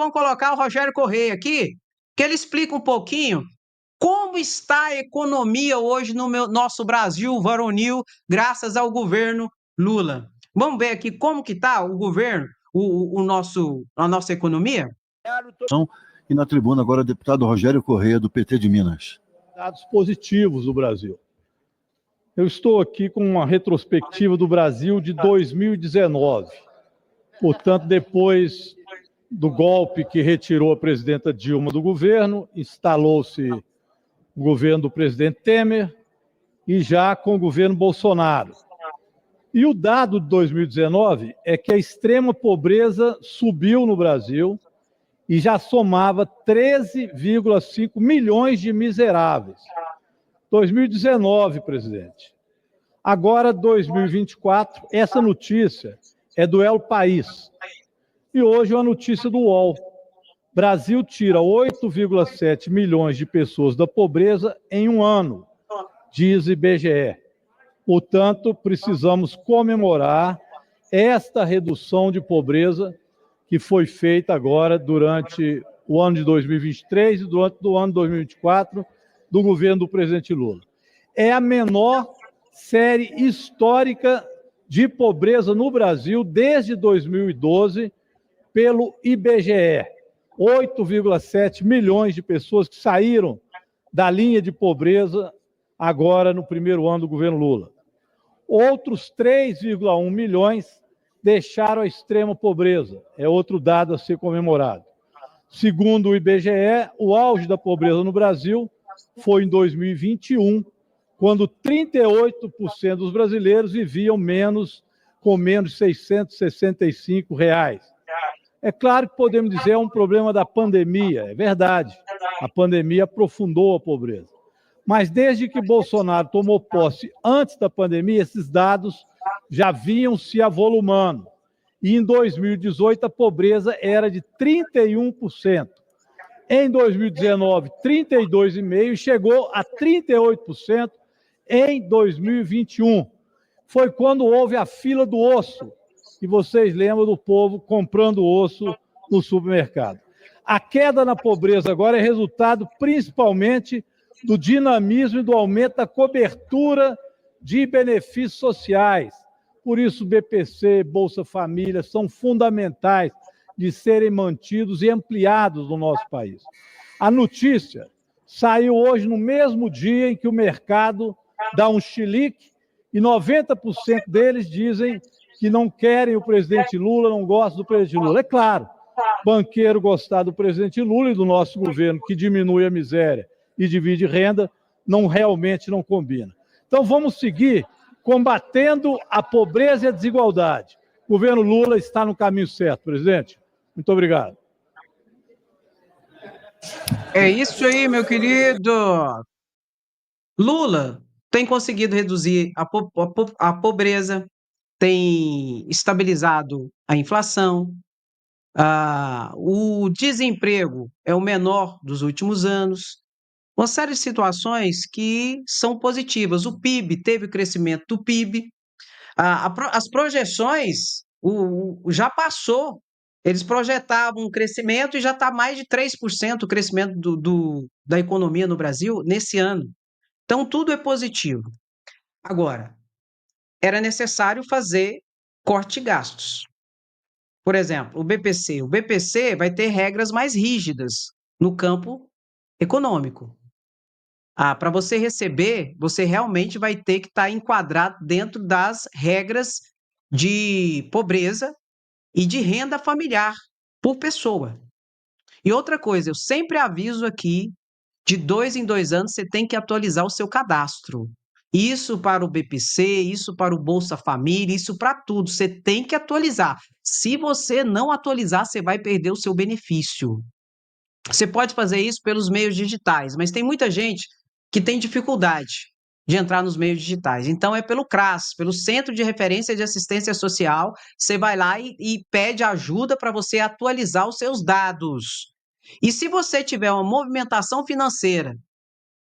vamos colocar o Rogério Correia aqui, que ele explica um pouquinho como está a economia hoje no nosso Brasil varonil, graças ao governo Lula. Vamos ver aqui como que está o governo, a nossa economia? E na tribuna agora o deputado Rogério Correia, do PT de Minas. Dados positivos do Brasil. Eu estou aqui com uma retrospectiva do Brasil de 2019. Portanto, depois do golpe que retirou a presidenta Dilma do governo, instalou-se o governo do presidente Temer e já com o governo Bolsonaro. E o dado de 2019 é que a extrema pobreza subiu no Brasil e já somava 13,5 milhões de miseráveis. 2019, presidente. Agora, 2024, essa notícia é do El País. E hoje uma notícia do UOL. Brasil tira 8,7 milhões de pessoas da pobreza em um ano, diz IBGE. Portanto, precisamos comemorar esta redução de pobreza que foi feita agora durante o ano de 2023 e durante o ano de 2024 do governo do presidente Lula. É a menor série histórica de pobreza no Brasil desde 2012 pelo IBGE. 8,7 milhões de pessoas que saíram da linha de pobreza agora no primeiro ano do governo Lula. Outros 3,1 milhões deixaram a extrema pobreza. É outro dado a ser comemorado. Segundo o IBGE, o auge da pobreza no Brasil foi em 2021, quando 38% dos brasileiros viviam com menos de R$ 665. É claro que podemos dizer que é um problema da pandemia, é verdade. A pandemia aprofundou a pobreza. Mas desde que Bolsonaro tomou posse antes da pandemia, esses dados já vinham se avolumando. E em 2018 a pobreza era de 31%. Em 2019, 32,5% e chegou a 38% em 2021. Foi quando houve a fila do osso, e vocês lembram do povo comprando osso no supermercado. A queda na pobreza agora é resultado principalmente do dinamismo e do aumento da cobertura de benefícios sociais. Por isso, BPC, Bolsa Família são fundamentais de serem mantidos e ampliados no nosso país. A notícia saiu hoje no mesmo dia em que o mercado dá um chilique e 90% deles dizem que não querem o presidente Lula, não gostam do presidente Lula. É claro, banqueiro gostar do presidente Lula e do nosso governo, que diminui a miséria e divide renda, realmente não combina. Então vamos seguir combatendo a pobreza e a desigualdade. O governo Lula está no caminho certo, presidente. Muito obrigado. É isso aí, meu querido. Lula tem conseguido reduzir a pobreza, tem estabilizado a inflação, o desemprego é o menor dos últimos anos, uma série de situações que são positivas. O PIB, teve o crescimento do PIB, as projeções já passou, eles projetavam um crescimento e já está mais de 3% o crescimento da economia no Brasil nesse ano. Então, tudo é positivo. Agora, era necessário fazer corte de gastos. Por exemplo, o BPC. O BPC vai ter regras mais rígidas no campo econômico. Para você receber, você realmente vai ter que estar enquadrado dentro das regras de pobreza e de renda familiar por pessoa. E outra coisa, eu sempre aviso aqui, de 2 em 2 anos você tem que atualizar o seu cadastro. Isso para o BPC, isso para o Bolsa Família, isso para tudo. Você tem que atualizar. Se você não atualizar, você vai perder o seu benefício. Você pode fazer isso pelos meios digitais, mas tem muita gente que tem dificuldade de entrar nos meios digitais. Então, é pelo CRAS, pelo Centro de Referência de Assistência Social, você vai lá e pede ajuda para você atualizar os seus dados. E se você tiver uma movimentação financeira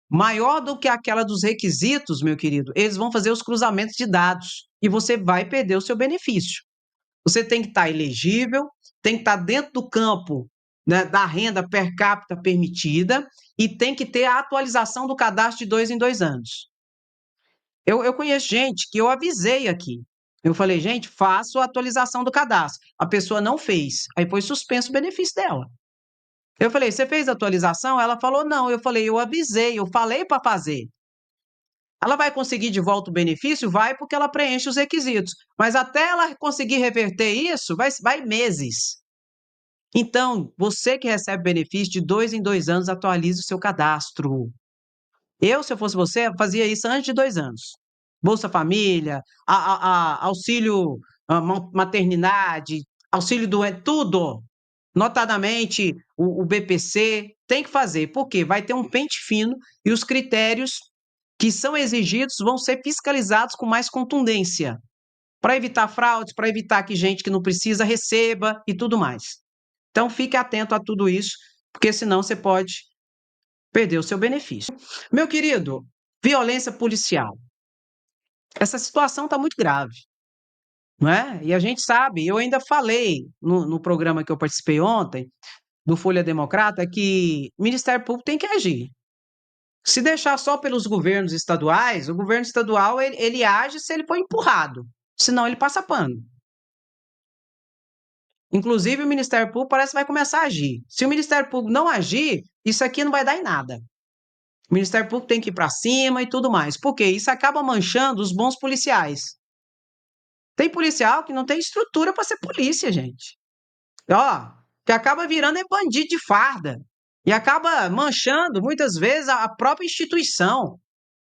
maior do que aquela dos requisitos, meu querido, eles vão fazer os cruzamentos de dados e você vai perder o seu benefício. Você tem que estar elegível, tem que estar dentro do campo né, da renda per capita permitida e tem que ter a atualização do cadastro de 2 em 2 anos. Eu conheço gente que eu avisei aqui. Eu falei, gente, faça a atualização do cadastro. A pessoa não fez. Aí foi suspenso o benefício dela. Eu falei, você fez a atualização? Ela falou, não. Eu falei, eu avisei, eu falei para fazer. Ela vai conseguir de volta o benefício? Vai, porque ela preenche os requisitos. Mas até ela conseguir reverter isso, vai meses. Então, você que recebe benefício de 2 em 2 anos, atualize o seu cadastro. Eu, se eu fosse você, fazia isso antes de 2 anos. Bolsa Família, auxílio maternidade, auxílio doente, tudo. Notadamente, o BPC tem que fazer, porque vai ter um pente fino e os critérios que são exigidos vão ser fiscalizados com mais contundência, para evitar fraudes, para evitar que gente que não precisa receba e tudo mais. Então, fique atento a tudo isso, porque senão você pode perder o seu benefício. Meu querido, violência policial. Essa situação está muito grave, não é? E a gente sabe, eu ainda falei no programa que eu participei ontem, do Folha Democrata, que o Ministério Público tem que agir. Se deixar só pelos governos estaduais, o governo estadual ele age se ele for empurrado, senão ele passa pano. Inclusive, o Ministério Público parece que vai começar a agir. Se o Ministério Público não agir, isso aqui não vai dar em nada. O Ministério Público tem que ir para cima e tudo mais. Porque isso acaba manchando os bons policiais. Tem policial que não tem estrutura para ser polícia, gente. Ó, que acaba virando bandido de farda. E acaba manchando, muitas vezes, a própria instituição.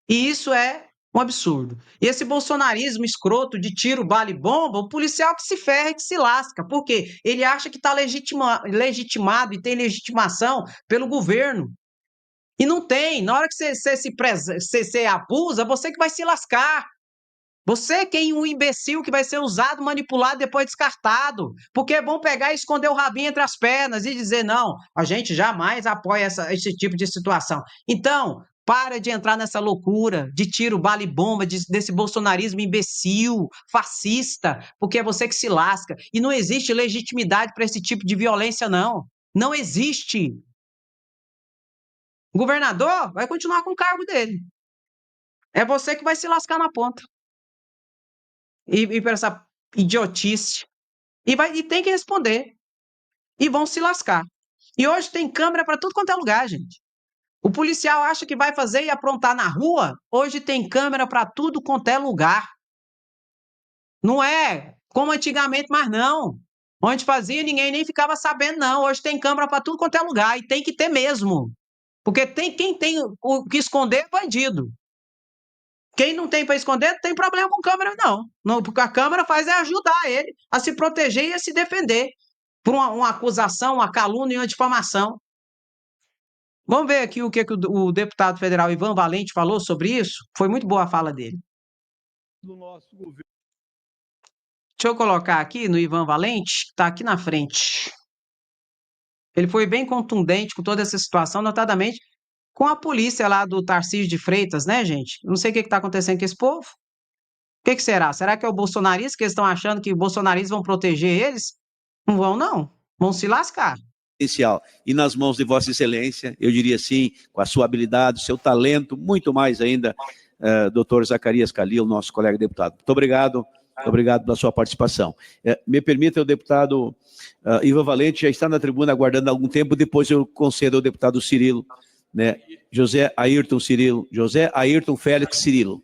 E isso é um absurdo. E esse bolsonarismo escroto de tiro, bala e bomba, o policial que se ferra e que se lasca. Por quê? Ele acha que está legitimado e tem legitimação pelo governo. E não tem. Na hora que você abusa, você que vai se lascar. Você que é um imbecil que vai ser usado, manipulado, depois descartado. Porque é bom pegar e esconder o rabinho entre as pernas e dizer, não, a gente jamais apoia esse tipo de situação. Então, para de entrar nessa loucura de tiro, bala e bomba, desse bolsonarismo imbecil, fascista, porque é você que se lasca. E não existe legitimidade para esse tipo de violência, não. Não existe. O governador vai continuar com o cargo dele. É você que vai se lascar na ponta. E por essa idiotice. E tem que responder. E vão se lascar. E hoje tem câmera para tudo quanto é lugar, gente. O policial acha que vai fazer e aprontar na rua. Hoje tem câmera para tudo quanto é lugar. Não é como antigamente, mas não. Onde fazia, ninguém nem ficava sabendo, não. Hoje tem câmera para tudo quanto é lugar. E tem que ter mesmo. Porque quem tem o que esconder é bandido. Quem não tem para esconder, não tem problema com câmera, não. Porque a câmera faz é ajudar ele a se proteger e a se defender por uma acusação, uma calúnia e uma difamação. Vamos ver aqui o que o deputado federal Ivan Valente falou sobre isso. Foi muito boa a fala dele. Do nosso governo. Deixa eu colocar aqui no Ivan Valente, que está aqui na frente. Ele foi bem contundente com toda essa situação, notadamente com a polícia lá do Tarcísio de Freitas, né, gente? Não sei o que está acontecendo com esse povo. O que será? Será que é o bolsonarista que eles estão achando que os bolsonaristas vão proteger eles? Não vão, não. Vão se lascar. E nas mãos de Vossa Excelência, eu diria assim, com a sua habilidade, seu talento, muito mais ainda, doutor Zacarias Calil, nosso colega deputado. Muito obrigado pela sua participação. Me permita, o deputado Ivan Valente já está na tribuna aguardando algum tempo, depois eu concedo ao deputado Cirilo, né, José Ayrton Félix Cirilo,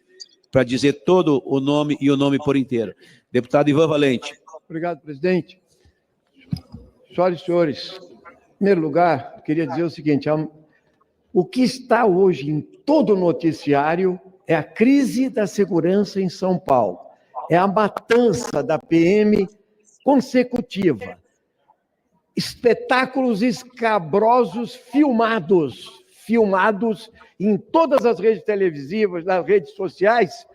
para dizer todo o nome e o nome por inteiro. Deputado Ivan Valente. Obrigado, presidente. Senhoras e senhores, em primeiro lugar, queria dizer o seguinte, o que está hoje em todo o noticiário é a crise da segurança em São Paulo, é a matança da PM consecutiva, espetáculos escabrosos filmados em todas as redes televisivas, nas redes sociais,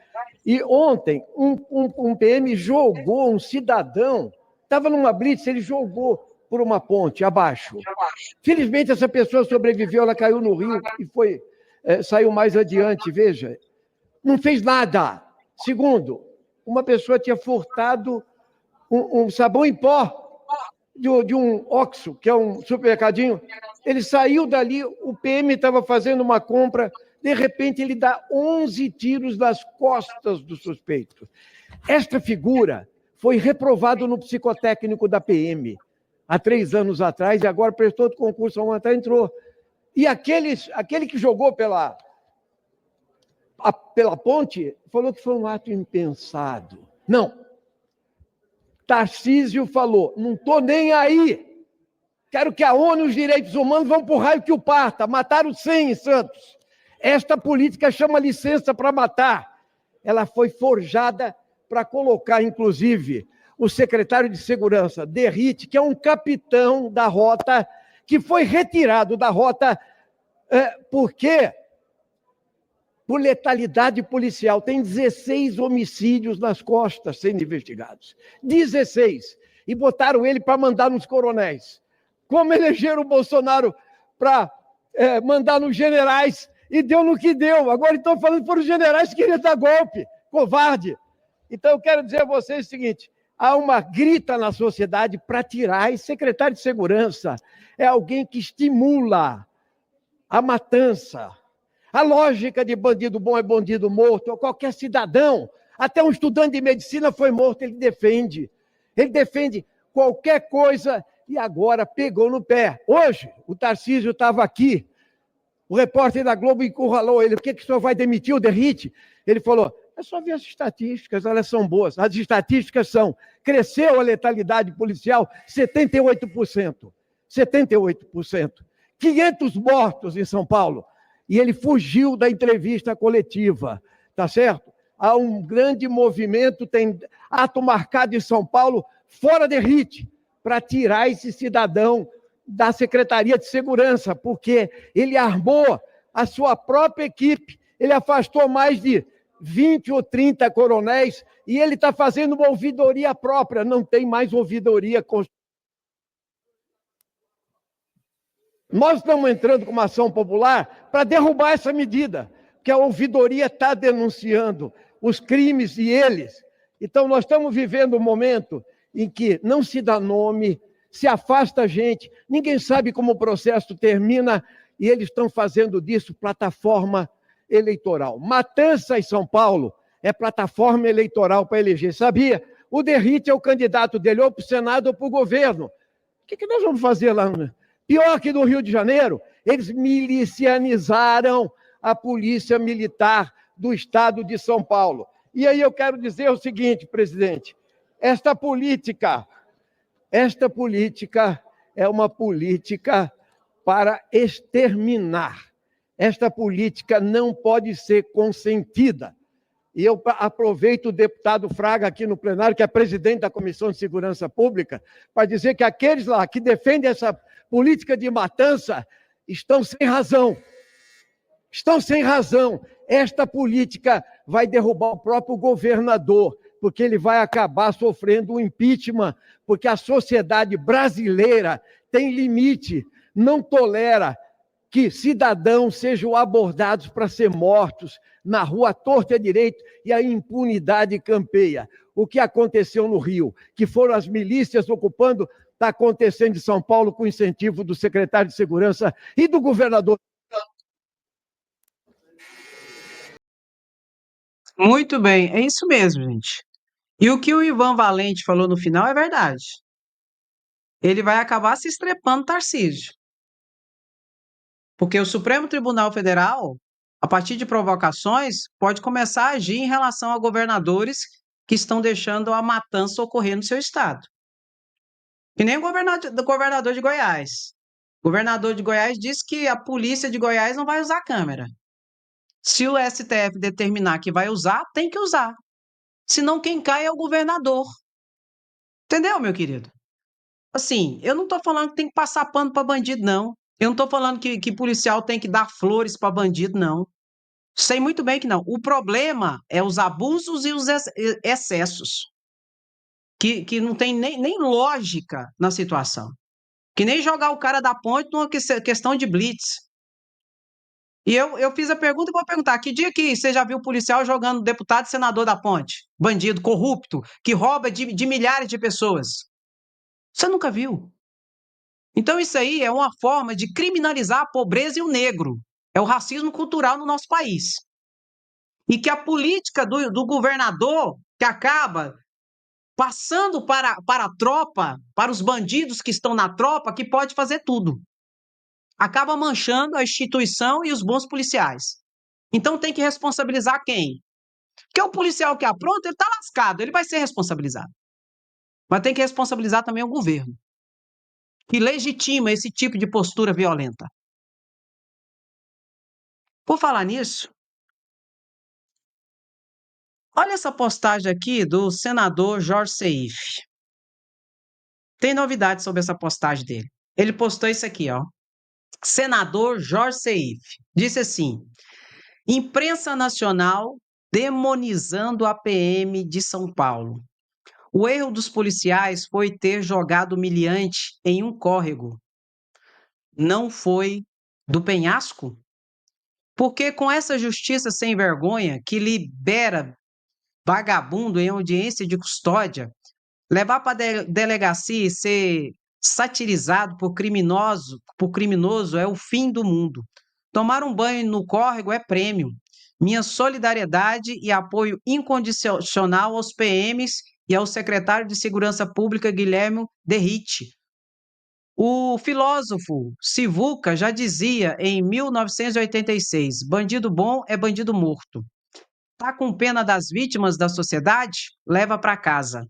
e ontem um PM jogou um cidadão, estava numa blitz, ele jogou por uma ponte abaixo. Felizmente essa pessoa sobreviveu, ela caiu no rio e saiu mais adiante, veja. Não fez nada. Segundo, uma pessoa tinha furtado um sabão em pó de um Oxxo, que é um supermercadinho, ele saiu dali, o PM estava fazendo uma compra, de repente ele dá 11 tiros nas costas do suspeito. Esta figura foi reprovado no psicotécnico da PM há 3 anos atrás, e agora prestou outro concurso, há um ano atrás entrou. E aquele que jogou pela ponte falou que foi um ato impensado. Não. Tarcísio falou, não estou nem aí. Quero que a ONU e os direitos humanos vão para o raio que o parta. Mataram 100 em Santos. Esta política chama licença para matar. Ela foi forjada para colocar, inclusive, o secretário de Segurança, Derrite, que é um capitão da rota, que foi retirado da rota porque, por letalidade policial, tem 16 homicídios nas costas sendo investigados. 16. E botaram ele para mandar nos coronéis. Como elegeram o Bolsonaro para mandar nos generais, e deu no que deu. Agora estão falando que foram os generais que queriam dar golpe. Covarde. Então, eu quero dizer a vocês o seguinte, há uma grita na sociedade para tirar, e secretário de Segurança é alguém que estimula a matança. A lógica de bandido bom é bandido morto, qualquer cidadão, até um estudante de medicina foi morto, ele defende qualquer coisa, e agora pegou no pé. Hoje, o Tarcísio estava aqui, o repórter da Globo encurralou ele, por que o senhor vai demitir o Derrite? Ele falou, é só ver as estatísticas, elas são boas. As estatísticas são, cresceu a letalidade policial 78%. 78%. 500 mortos em São Paulo. E ele fugiu da entrevista coletiva, tá certo? Há um grande movimento, tem ato marcado em São Paulo, fora Derrite, para tirar esse cidadão da Secretaria de Segurança, porque ele armou a sua própria equipe, ele afastou mais de 20 ou 30 coronéis, e ele está fazendo uma ouvidoria própria, não tem mais ouvidoria constitucional. Nós estamos entrando com uma ação popular para derrubar essa medida, que a ouvidoria está denunciando os crimes e eles. Então, nós estamos vivendo um momento em que não se dá nome, se afasta a gente, ninguém sabe como o processo termina, e eles estão fazendo disso plataforma eleitoral. Matança em São Paulo é plataforma eleitoral para eleger. Sabia? O Derrite é o candidato dele, ou para o Senado ou para o governo. O que nós vamos fazer lá? Pior que no Rio de Janeiro, eles milicianizaram a polícia militar do estado de São Paulo. E aí eu quero dizer o seguinte, presidente, esta política é uma política para exterminar. Esta política não pode ser consentida. E eu aproveito o deputado Fraga aqui no plenário, que é presidente da Comissão de Segurança Pública, para dizer que aqueles lá que defendem essa política de matança estão sem razão. Estão sem razão. Esta política vai derrubar o próprio governador, porque ele vai acabar sofrendo um impeachment, porque a sociedade brasileira tem limite, não tolera que cidadãos sejam abordados para ser mortos na rua à torta e à direita, e a impunidade campeia. O que aconteceu no Rio, que foram as milícias ocupando, está acontecendo em São Paulo com incentivo do secretário de Segurança e do governador. Muito bem, é isso mesmo, gente. E o que o Ivan Valente falou no final é verdade. Ele vai acabar se estrepando Tarcísio. Porque o Supremo Tribunal Federal, a partir de provocações, pode começar a agir em relação a governadores que estão deixando a matança ocorrer no seu estado. Que nem o governador de Goiás. O governador de Goiás disse que a polícia de Goiás não vai usar câmera. Se o STF determinar que vai usar, tem que usar. Senão quem cai é o governador. Entendeu, meu querido? Assim, eu não estou falando que tem que passar pano para bandido, não. Eu não estou falando que policial tem que dar flores para bandido, não. Sei muito bem que não. O problema é os abusos e os excessos. Que não tem nem lógica na situação. Que nem jogar o cara da ponte numa questão de blitz. E eu fiz a pergunta e vou perguntar, que dia que você já viu policial jogando deputado e senador da ponte? Bandido, corrupto, que rouba de milhares de pessoas. Você nunca viu. Então, isso aí é uma forma de criminalizar a pobreza e o negro. É o racismo cultural no nosso país. E que a política do governador, que acaba passando para a tropa, para os bandidos que estão na tropa, que pode fazer tudo. Acaba manchando a instituição e os bons policiais. Então tem que responsabilizar quem? Porque o policial que apronta, ele está lascado, ele vai ser responsabilizado. Mas tem que responsabilizar também o governo, que legitima esse tipo de postura violenta. Por falar nisso, olha essa postagem aqui do senador Jorge Seif. Tem novidades sobre essa postagem dele. Ele postou isso aqui, ó. Senador Jorge Seif disse assim: imprensa nacional demonizando a PM de São Paulo. O erro dos policiais foi ter jogado humilhante em um córrego. Não foi do penhasco? Porque com essa justiça sem vergonha que libera vagabundo em audiência de custódia, levar para a delegacia e ser satirizado por criminoso é o fim do mundo. Tomar um banho no córrego é prêmio. Minha solidariedade e apoio incondicional aos PMs e ao secretário de Segurança Pública, Guilherme Derrite. O filósofo Sivuca já dizia em 1986: bandido bom é bandido morto. Tá com pena das vítimas da sociedade? Leva para casa.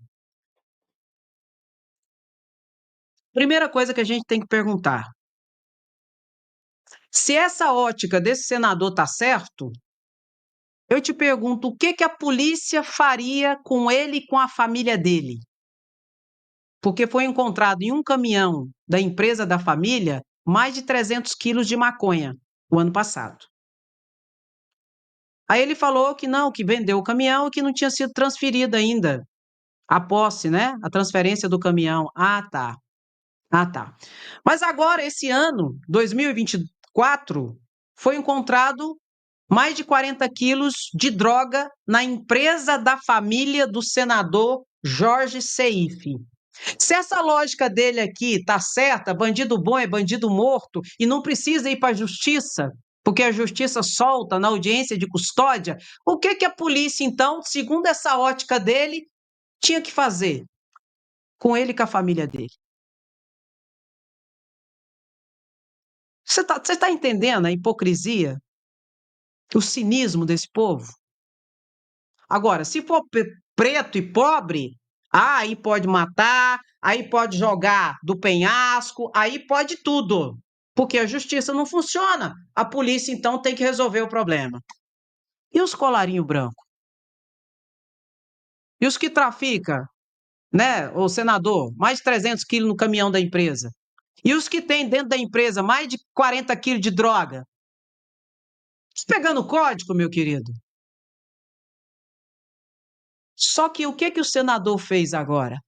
Primeira coisa que a gente tem que perguntar: se essa ótica desse senador está certo, eu te pergunto o que a polícia faria com ele e com a família dele? Porque foi encontrado em um caminhão da empresa da família mais de 300 quilos de maconha o ano passado. Aí ele falou que não, que vendeu o caminhão e que não tinha sido transferida ainda a posse, né? A transferência do caminhão. Ah, tá. Ah, tá. Mas agora, esse ano, 2024, foi encontrado mais de 40 quilos de droga na empresa da família do senador Jorge Seif. Se essa lógica dele aqui está certa, bandido bom é bandido morto, e não precisa ir para a justiça, porque a justiça solta na audiência de custódia, o que a polícia, então, segundo essa ótica dele, tinha que fazer com ele e com a família dele? Você tá entendendo a hipocrisia? O cinismo desse povo? Agora, se for preto e pobre, aí pode matar, aí pode jogar do penhasco, aí pode tudo. Porque a justiça não funciona. A polícia, então, tem que resolver o problema. E os colarinho branco? E os que traficam, né, o senador, mais de 300 quilos no caminhão da empresa? E os que têm dentro da empresa mais de 40 quilos de droga? Tá pegando o código, meu querido? Só que o que o senador fez agora?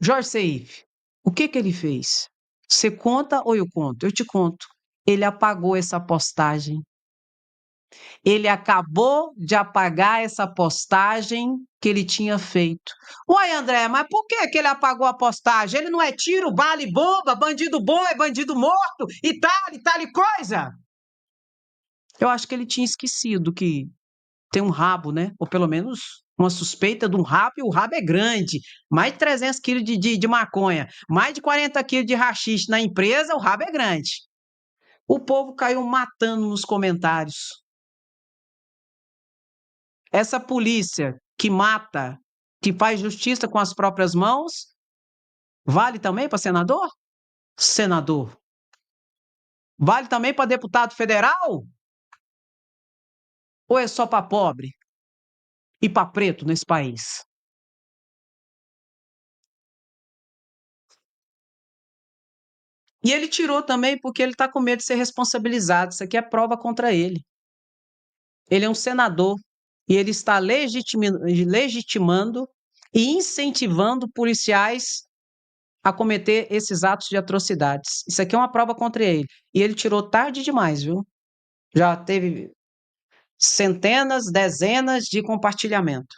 Jorge Seif, o que ele fez? Você conta ou eu conto? Eu te conto. Ele apagou essa postagem. Ele acabou de apagar essa postagem que ele tinha feito. Uai, André, mas por que ele apagou a postagem? Ele não é tiro, bala e bomba, bandido bom é bandido morto e tal e coisa? Eu acho que ele tinha esquecido que tem um rabo, né? Ou pelo menos uma suspeita de um rabo, e o rabo é grande. Mais de 300 quilos de maconha, mais de 40 quilos de haxixe na empresa, o rabo é grande. O povo caiu matando nos comentários. Essa polícia que mata, que faz justiça com as próprias mãos, vale também para senador? Senador. Vale também para deputado federal? Ou é só para pobre e para preto nesse país? E ele tirou também porque ele está com medo de ser responsabilizado. Isso aqui é prova contra ele. Ele é um senador e ele está legitimando e incentivando policiais a cometer esses atos de atrocidades. Isso aqui é uma prova contra ele. E ele tirou tarde demais, viu? Já teve centenas, dezenas de compartilhamento.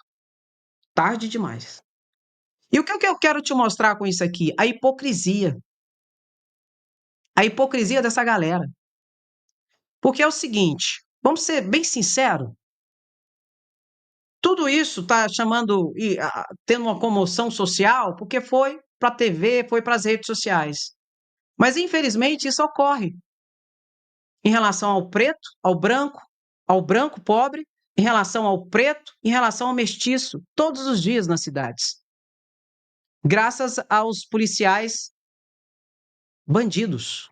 Tarde demais. E o que eu quero te mostrar com isso aqui? A hipocrisia. A hipocrisia dessa galera. Porque é o seguinte, vamos ser bem sinceros, tudo isso está chamando e tendo uma comoção social porque foi para a TV, foi para as redes sociais. Mas, infelizmente, isso ocorre em relação ao preto, ao branco pobre, em relação ao preto, em relação ao mestiço, todos os dias nas cidades. Graças aos policiais bandidos,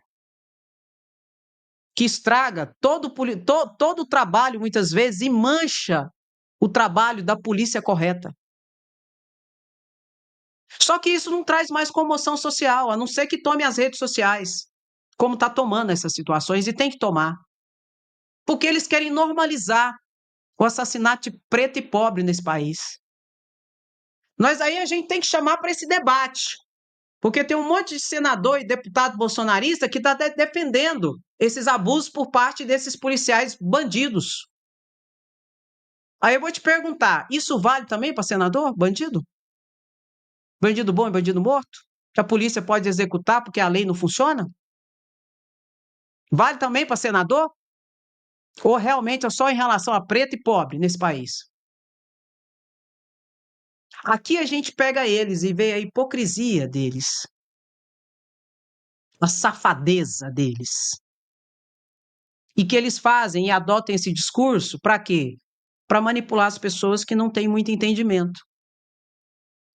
que estraga todo o trabalho, muitas vezes, e mancha o trabalho da polícia correta. Só que isso não traz mais comoção social, a não ser que tome as redes sociais, como está tomando essas situações, e tem que tomar. Porque eles querem normalizar o assassinato de preto e pobre nesse país. Nós aí a gente tem que chamar para esse debate, porque tem um monte de senador e deputado bolsonarista que está defendendo esses abusos por parte desses policiais bandidos. Aí eu vou te perguntar, isso vale também para senador, bandido? Bandido bom e bandido morto? Que a polícia pode executar porque a lei não funciona? Vale também para senador? Ou realmente é só em relação a preto e pobre nesse país? Aqui a gente pega eles e vê a hipocrisia deles, a safadeza deles. E que eles fazem e adotam esse discurso para quê? Para manipular as pessoas que não têm muito entendimento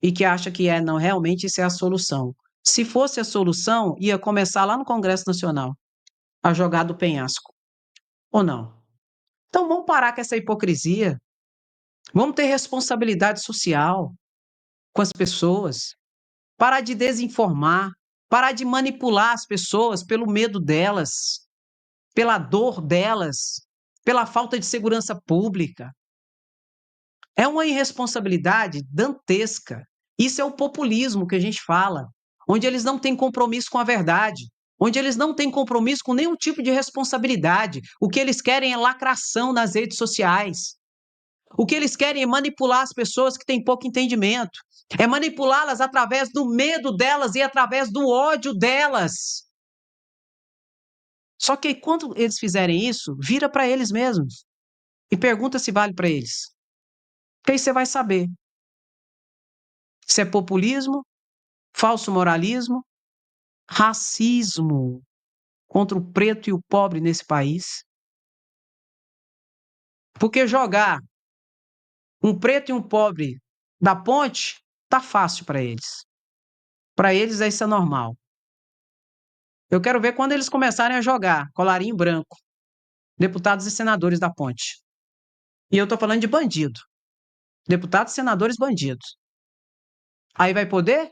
e que acham que não, realmente isso é a solução. Se fosse a solução, ia começar lá no Congresso Nacional, a jogar do penhasco. Ou não? Então vamos parar com essa hipocrisia. Vamos ter responsabilidade social com as pessoas. Parar de desinformar. Parar de manipular as pessoas pelo medo delas, pela dor delas, pela falta de segurança pública. É uma irresponsabilidade dantesca. Isso é o populismo que a gente fala, onde eles não têm compromisso com a verdade, onde eles não têm compromisso com nenhum tipo de responsabilidade. O que eles querem é lacração nas redes sociais. O que eles querem é manipular as pessoas que têm pouco entendimento, é manipulá-las através do medo delas e através do ódio delas. Só que quando eles fizerem isso, vira para eles mesmos e pergunta se vale para eles. Porque aí você vai saber se é populismo, falso moralismo, racismo contra o preto e o pobre nesse país. Porque jogar um preto e um pobre da ponte tá fácil para eles. Para eles isso é normal. Eu quero ver quando eles começarem a jogar colarinho branco, deputados e senadores da ponte. E eu estou falando de bandido. Deputados e senadores bandidos. Aí vai poder,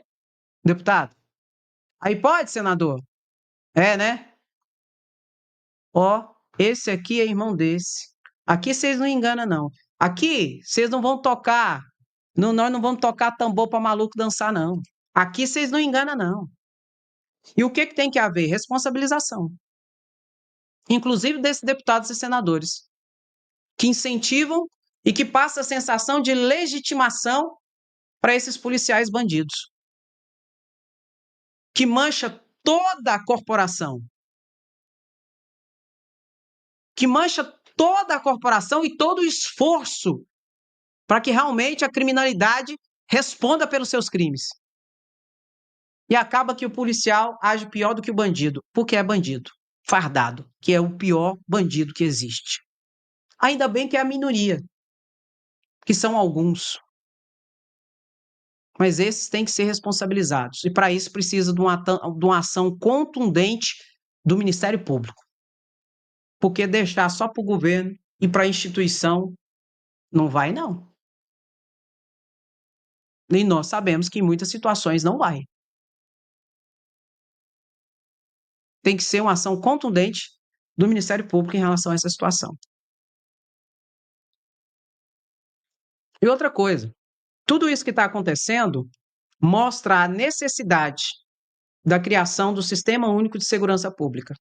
deputado? Aí pode, senador? É, né? Ó, esse aqui é irmão desse. Aqui vocês não enganam, não. Aqui vocês não vão tocar. Não, nós não vamos tocar tambor para maluco dançar, não. Aqui vocês não enganam, não. E o que tem que haver? Responsabilização. Inclusive desses deputados e senadores, que incentivam e que passam a sensação de legitimação para esses policiais bandidos, que mancha toda a corporação, que mancha toda a corporação e todo o esforço para que realmente a criminalidade responda pelos seus crimes. E acaba que o policial age pior do que o bandido, porque é bandido, fardado, que é o pior bandido que existe. Ainda bem que é a minoria, que são alguns. Mas esses têm que ser responsabilizados. E para isso precisa de uma ação contundente do Ministério Público. Porque deixar só para o governo e para a instituição não vai, não. E nós sabemos que em muitas situações não vai. Tem que ser uma ação contundente do Ministério Público em relação a essa situação. E outra coisa, tudo isso que está acontecendo mostra a necessidade da criação do Sistema Único de Segurança Pública,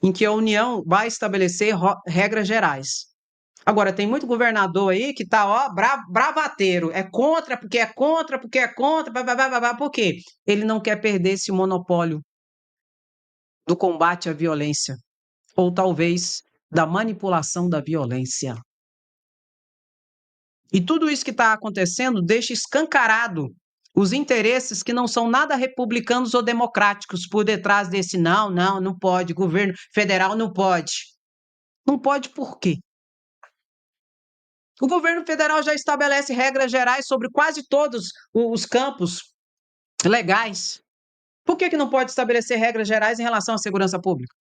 em que a União vai estabelecer regras gerais, Agora, tem muito governador aí que tá, ó, bravateiro. É contra, porque é contra, porque é contra, por quê? Ele não quer perder esse monopólio do combate à violência, ou talvez da manipulação da violência. E tudo isso que está acontecendo deixa escancarado os interesses que não são nada republicanos ou democráticos por detrás desse não pode, governo federal não pode. Não pode por quê? O governo federal já estabelece regras gerais sobre quase todos os campos legais. Por que não pode estabelecer regras gerais em relação à segurança pública?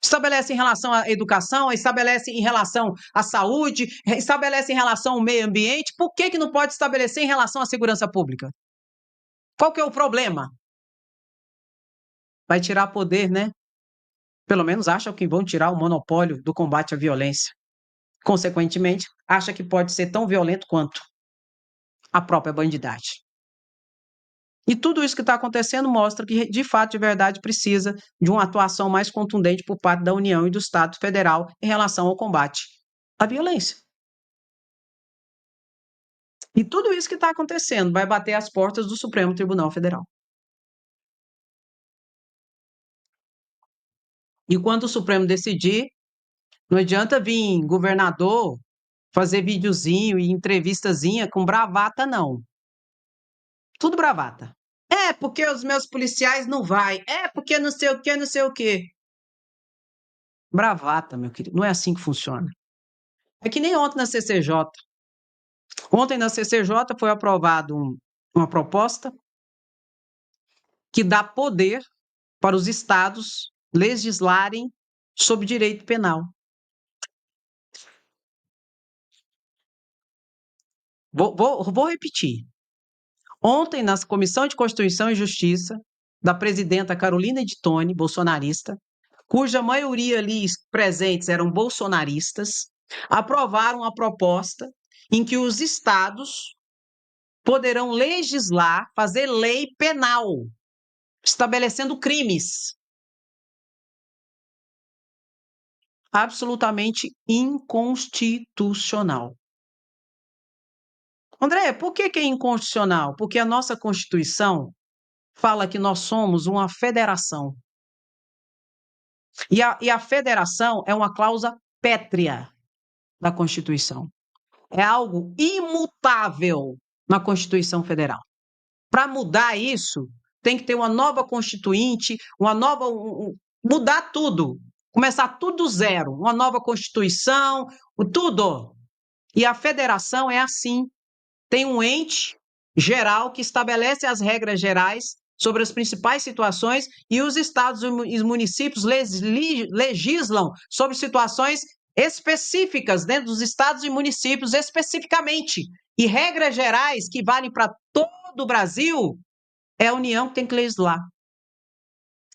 Estabelece em relação à educação, estabelece em relação à saúde, estabelece em relação ao meio ambiente. Por que não pode estabelecer em relação à segurança pública? Qual que é o problema? Vai tirar poder, né? Pelo menos acham que vão tirar o monopólio do combate à violência. Consequentemente, acha que pode ser tão violento quanto a própria bandidagem. E tudo isso que está acontecendo mostra que, de fato, de verdade, precisa de uma atuação mais contundente por parte da União e do Estado Federal em relação ao combate à violência. E tudo isso que está acontecendo vai bater às portas do Supremo Tribunal Federal. E quando o Supremo decidir, não adianta vir governador fazer videozinho e entrevistazinha com bravata, não. Tudo bravata. É porque os meus policiais não vai. É porque não sei o que, não sei o que. Bravata, meu querido. Não é assim que funciona. É que nem ontem na CCJ. Ontem na CCJ foi aprovado uma proposta que dá poder para os estados legislarem sobre direito penal. Vou repetir. Ontem, na Comissão de Constituição e Justiça, da presidenta Carolina de Tone, bolsonarista, cuja maioria ali presentes eram bolsonaristas, aprovaram a proposta em que os estados poderão legislar, fazer lei penal, estabelecendo crimes. Absolutamente inconstitucional. André, por que é inconstitucional? Porque a nossa Constituição fala que nós somos uma federação. E a federação é uma cláusula pétrea da Constituição. É algo imutável na Constituição Federal. Para mudar isso, tem que ter uma nova Constituinte, mudar tudo. Começar tudo do zero. Uma nova Constituição, tudo. E a federação é assim. Tem um ente geral que estabelece as regras gerais sobre as principais situações e os estados e os municípios legislam sobre situações específicas dentro dos estados e municípios especificamente. E regras gerais que valem para todo o Brasil, é a União que tem que legislar.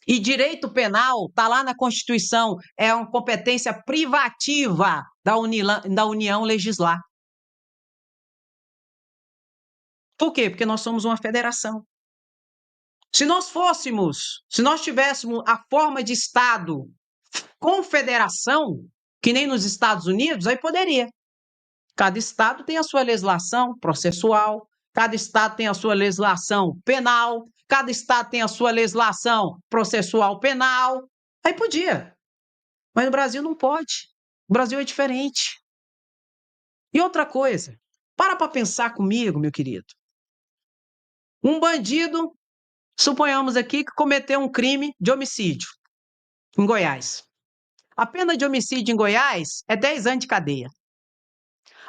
E direito penal está lá na Constituição, é uma competência privativa da União legislar. Por quê? Porque nós somos uma federação. Se nós tivéssemos a forma de Estado confederação, que nem nos Estados Unidos, aí poderia. Cada Estado tem a sua legislação processual, cada Estado tem a sua legislação penal, cada Estado tem a sua legislação processual penal. Aí podia. Mas no Brasil não pode. O Brasil é diferente. E outra coisa, para pensar comigo, meu querido. Um bandido, suponhamos aqui, que cometeu um crime de homicídio em Goiás. A pena de homicídio em Goiás é 10 anos de cadeia.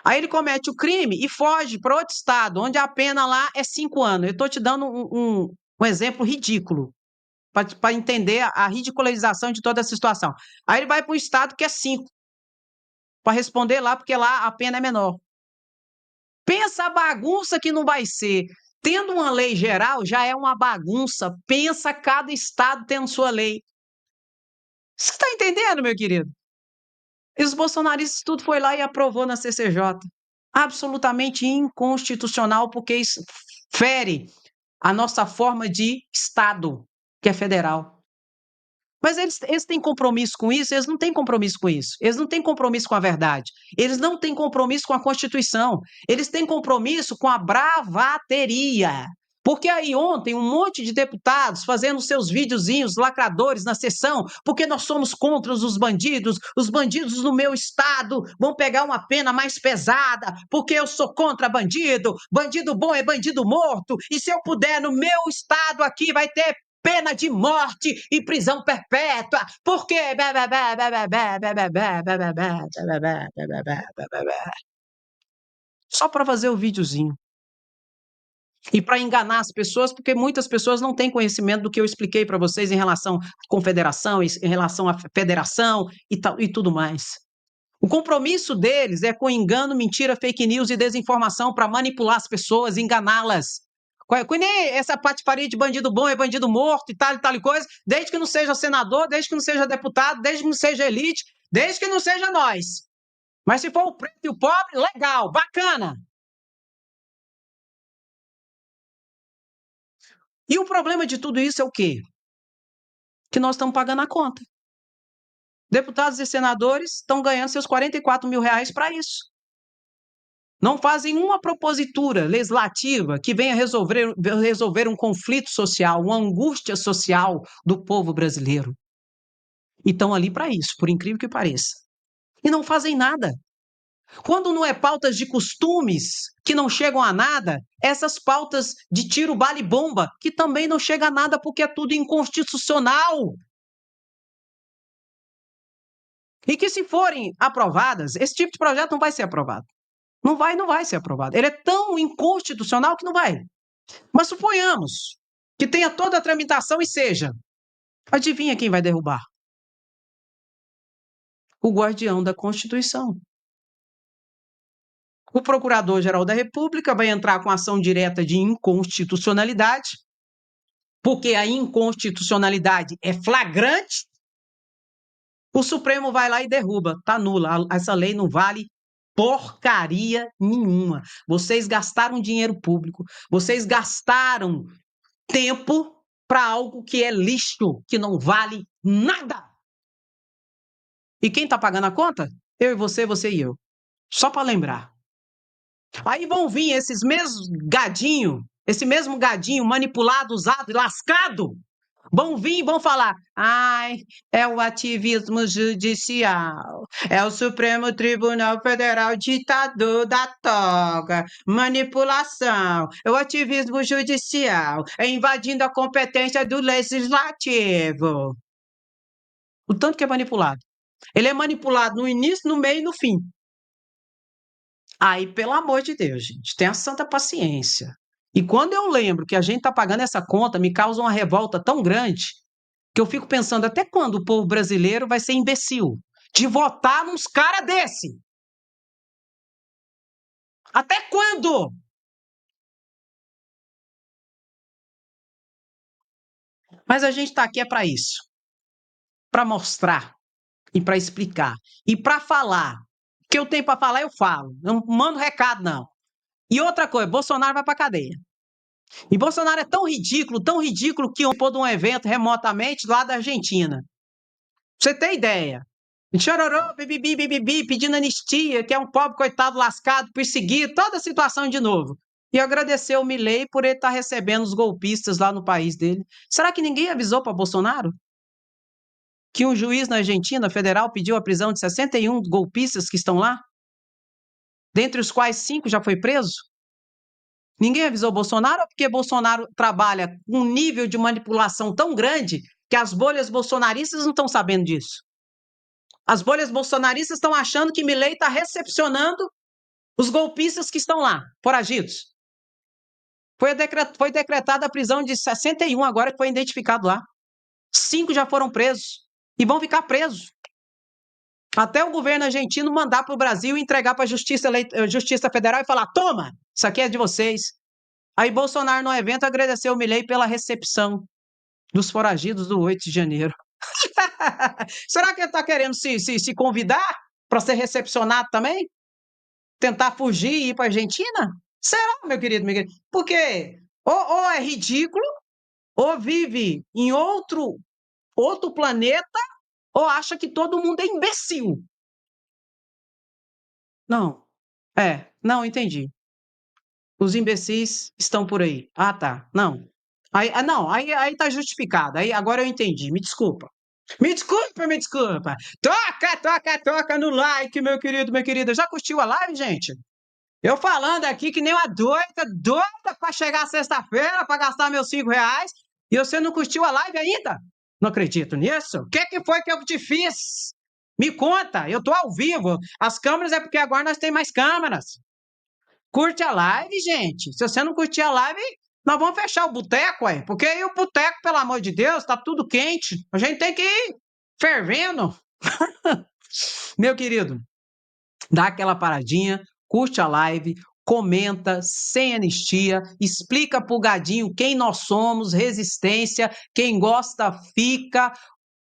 Aí ele comete o crime e foge para outro estado, onde a pena lá é 5 anos. Eu estou te dando um exemplo ridículo, para entender a ridicularização de toda essa situação. Aí ele vai para um estado que é 5, para responder lá, porque lá a pena é menor. Pensa a bagunça que não vai ser. Tendo uma lei geral, já é uma bagunça. Pensa cada estado tendo sua lei. Você está entendendo, meu querido? E os bolsonaristas tudo foi lá e aprovou na CCJ. Absolutamente inconstitucional, porque isso fere a nossa forma de Estado, que é federal. Mas eles têm compromisso com isso? Eles não têm compromisso com isso. Eles não têm compromisso com a verdade. Eles não têm compromisso com a Constituição. Eles têm compromisso com a bravateria. Porque aí ontem um monte de deputados fazendo seus videozinhos lacradores na sessão, porque nós somos contra os bandidos no meu estado vão pegar uma pena mais pesada, porque eu sou contra bandido bom é bandido morto, e se eu puder no meu estado aqui vai ter pena de morte e prisão perpétua, porque só para fazer o videozinho. E para enganar as pessoas, porque muitas pessoas não têm conhecimento do que eu expliquei para vocês em relação à confederação, em relação à federação e tudo mais. O compromisso deles é com engano, mentira, fake news e desinformação para manipular as pessoas, enganá-las. Nem essa patifaria de bandido bom é bandido morto e tal coisa, desde que não seja senador, desde que não seja deputado, desde que não seja elite, desde que não seja nós. Mas se for o preto e o pobre, legal, bacana. E o problema de tudo isso é o quê? Que nós estamos pagando a conta. Deputados e senadores estão ganhando seus 44 mil reais para isso. Não fazem uma propositura legislativa que venha resolver um conflito social, uma angústia social do povo brasileiro. E estão ali para isso, por incrível que pareça. E não fazem nada. Quando não é pautas de costumes que não chegam a nada, essas pautas de tiro, bala e bomba, que também não chegam a nada porque é tudo inconstitucional. E que se forem aprovadas, esse tipo de projeto não vai ser aprovado. Não vai ser aprovado. Ele é tão inconstitucional que não vai. Mas suponhamos que tenha toda a tramitação e seja. Adivinha quem vai derrubar? O guardião da Constituição. O Procurador-Geral da República vai entrar com ação direta de inconstitucionalidade, porque a inconstitucionalidade é flagrante. O Supremo vai lá e derruba. Está nula. Essa lei não vale porcaria nenhuma. Vocês gastaram dinheiro público. Vocês gastaram tempo para algo que é lixo, que não vale nada. E quem está pagando a conta? Eu e você e eu. Só para lembrar. Aí vão vir esses mesmos gadinho, esse mesmo gadinho manipulado, usado e lascado, vão vir e vão falar, ai, é o ativismo judicial, é o Supremo Tribunal Federal ditador da toga, manipulação, é o ativismo judicial, é invadindo a competência do legislativo. O tanto que é manipulado. Ele é manipulado no início, no meio e no fim. Aí, pelo amor de Deus, gente, tenha santa paciência. E quando eu lembro que a gente está pagando essa conta, me causa uma revolta tão grande que eu fico pensando até quando o povo brasileiro vai ser imbecil de votar nos caras desse? Até quando? Mas a gente está aqui é para isso. Para mostrar e para explicar e para falar. O que eu tenho para falar, eu falo. Não mando recado, não. E outra coisa, Bolsonaro vai para cadeia. E Bolsonaro é tão ridículo que participou de um evento remotamente lá da Argentina. Pra você ter ideia. Chororô, bibibi, pedindo anistia, que é um pobre coitado lascado, perseguido, toda a situação de novo. E agradecer o Milei por ele estar recebendo os golpistas lá no país dele. Será que ninguém avisou para Bolsonaro? Que um juiz na Argentina federal pediu a prisão de 61 golpistas que estão lá? Dentre os quais 5 já foi preso? Ninguém avisou Bolsonaro ou porque Bolsonaro trabalha com um nível de manipulação tão grande que as bolhas bolsonaristas não estão sabendo disso? As bolhas bolsonaristas estão achando que Milei está recepcionando os golpistas que estão lá, foragidos. Foi decretada a prisão de 61 agora que foi identificado lá. 5 já foram presos e vão ficar presos. Até o governo argentino mandar para o Brasil e entregar para a Justiça Federal e falar, toma, isso aqui é de vocês. Aí Bolsonaro, no evento, agradeceu o Milei pela recepção dos foragidos do 8 de janeiro. Será que ele está querendo se convidar para ser recepcionado também? Tentar fugir e ir para a Argentina? Será, meu querido? Porque ou é ridículo, ou vive em outro outro planeta ou acha que todo mundo é imbecil? Não. Não, entendi. Os imbecis estão por aí. Ah, tá. Não. Não, aí tá justificado. Aí agora eu entendi. Me desculpa. Me desculpa, me desculpa. Toca no like, meu querido, minha querida. Já curtiu a live, gente? Eu falando aqui que nem uma doida pra chegar sexta-feira pra gastar meus R$ 5 e você não curtiu a live ainda? Não acredito nisso. O que foi que eu te fiz? Me conta, eu tô ao vivo. As câmeras é porque agora nós temos mais câmeras. Curte a live, gente. Se você não curtir a live, nós vamos fechar o boteco, aí. Porque aí o boteco, pelo amor de Deus, tá tudo quente. A gente tem que ir fervendo. Meu querido, dá aquela paradinha, curte a live, comenta, sem anistia, explica pro gadinho quem nós somos, resistência, quem gosta fica,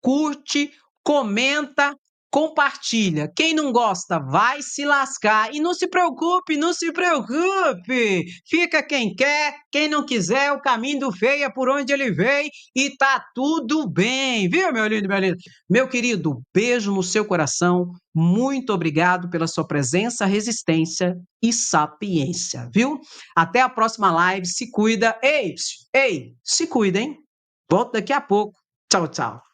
curte, comenta, compartilha. Quem não gosta vai se lascar. E não se preocupe, não se preocupe. Fica quem quer, quem não quiser, o caminho do feio é por onde ele veio e tá tudo bem, viu, meu lindo, meu lindo? Meu querido, beijo no seu coração. Muito obrigado pela sua presença, resistência e sapiência, viu? Até a próxima live. Se cuida. Ei, se cuida, hein? Volto daqui a pouco. Tchau, tchau.